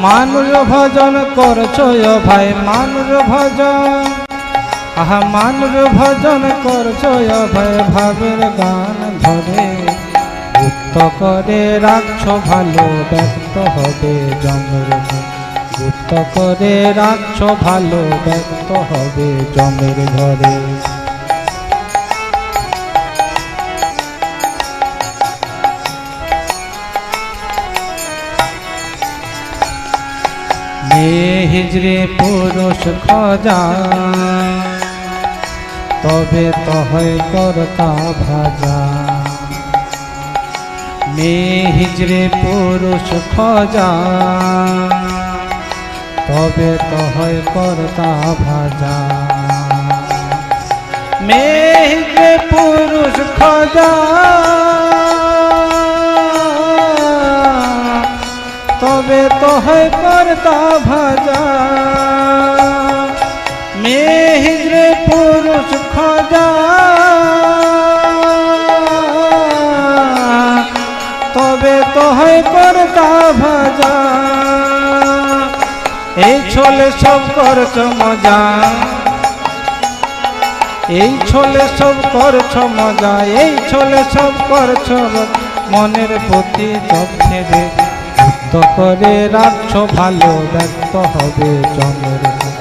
মানুষ ভজন করছো ভাই, মানুষ ভজন, আহা মানুষ ভজন করছো ভাই, ভাবের গান ধরে গুপ্ত করে রাখছো ভালো, ব্যক্ত হবে জমের ঘরে। গুপ্ত করে রাখছো ভালো, ব্যক্ত হবে জমের ঘরে। মেয়ে হিজড়ে পুরুষ খোঁজা, তবে তো হয় কর্তা ভাজা। মেয়ে হিজড়ে পুরুষ খোঁজা, তবে তো হয় কর্তা ভাজা। মেয়ে হিজড়ে পুরুষ খোঁজা, তবে তো হয় কর্তা ভাজা। মেয়ে হিজড়ে পুরুষ খোঁজা, তবে তো হয় কর্তা ভাজা। এই ছোলে সব করছো মজা, এই ছোলে সব করছো মজা, এই ছোলে সব করছো মনের প্রতি জব ছেড়ে গুপ্ত করে রাখছো ভালো, ব্যক্ত হবে জমের ঘরে।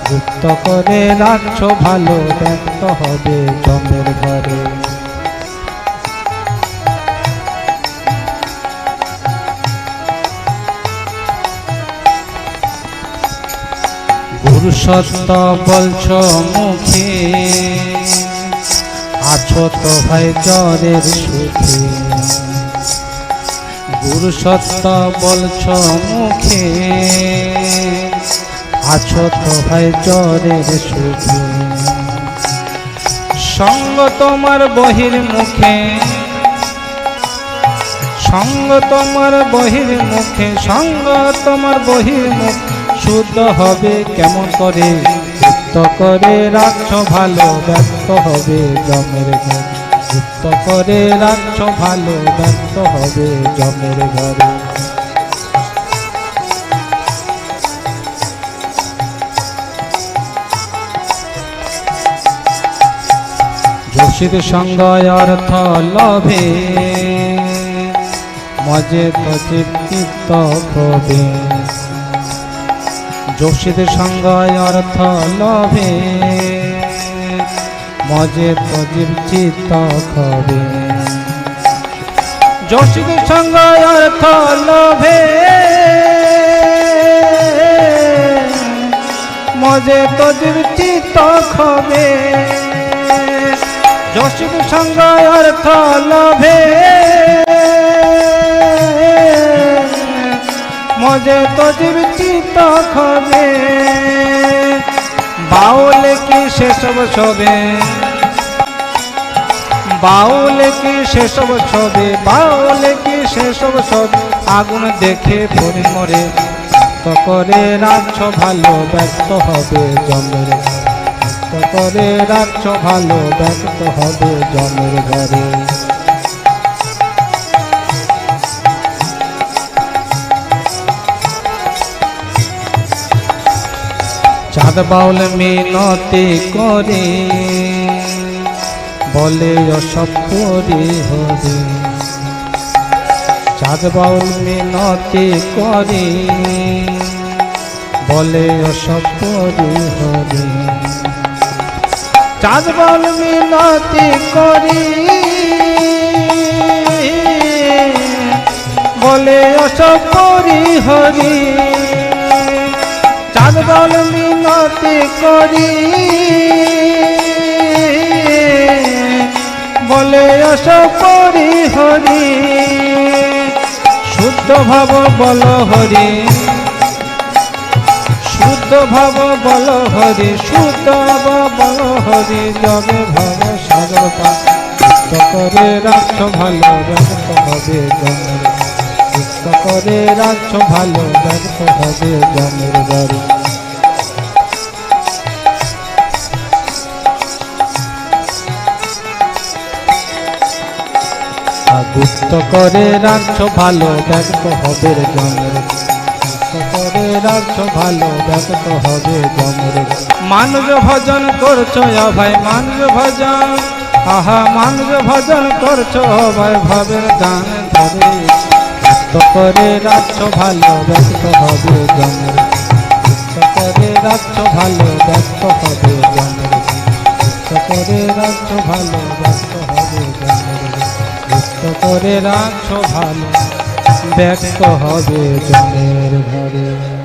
গুপ্ত করে রাখছো ভালো, ব্যক্ত হবে জমের ঘরে। গুরু সত্য বলছো মুখে, আছো তো ভাই জ্বরের সুখে। গুরু সত্য বলছো মুখে, আছো তো ভাই জ্বরের সুখে। সঙ্গ তোমার বহির মুখে, সঙ্গ তোমার বহির মুখে, সঙ্গ তোমার বহির মুখ শুদ্ধ হবে কেমন করে। গুপ্ত করে রাখছো ভালো, ব্যক্ত হবে জমের ঘরে। গুপ্ত করে রাখছো ভালো, ব্যক্ত হবে জমের ঘরে। যোশীর সঙ্গ অর্থ লভে, মজে তো চিত্ত ক্ষোভে। যোশীর সঙ্গ অর্থ লভে, মজে তো চিত্ত ক্ষোভে। যোশীর সঙ্গ অর্থ লভে, মজে তো চিত্ত ক্ষোভে। যোশীর সঙ্গ অর্থ লভে, মজে তো চিত্ত ক্ষোভে। বাউলে কি সেসব ছবে, বাউলে কি সেসব ছবে, বাউলে কি সেসব ছবে। আগুন দেখে পড়ে মরে, তো করে রাখছো ভালো, ব্যক্ত হবে জমের ঘরে। তো করে রাখছো ভালো, ব্যক্ত হবে জমের ঘরে। চাঁদ বাউল মিনতি করে, বলে অসব করি হরে। চাঁদ বাউল মিনতি করে, বলে অসব করি হরে। চাঁদ বাউল মিনতি করি, বলে অসব করি হরি। চাঁদ বাউল মিনতি করি, বলে অসব করি হরি। শুদ্ধ ভাব বল হরি, শুদ্ধ ভাব বল হরি, শুদ্ধ ভাব বল হরি। জবে ভাব সাগর পার, গুপ্ত করে রাখছো ভালো, ব্যক্ত হবে জমের। গুপ্ত করে রাখছো ভালো, ব্যক্ত হবে জমের ঘরে। গুপ্ত করে রাখছো ভালো, ব্যক্ত হবে জমের। গুপ্ত করে রাখছো ভালো ব্যক্ত হবে জমের মানুষ ভজন করছো ভাই মানুষ ভজন আহা মানুষ ভজন করছো ভাই ভাবের গান ধরে ব্যক্ত করে রাখছো ভালো ব্যক্ত হবে জমের ব্যক্ত করে রাখছো ভালো ব্যক্ত হবে জমের ব্যক্ত করে রাখছো ভালো ব্যক্ত হবে জমের ব্যক্ত করে রাখছো ভালো ব্যক্ত হবে জমের ঘরে।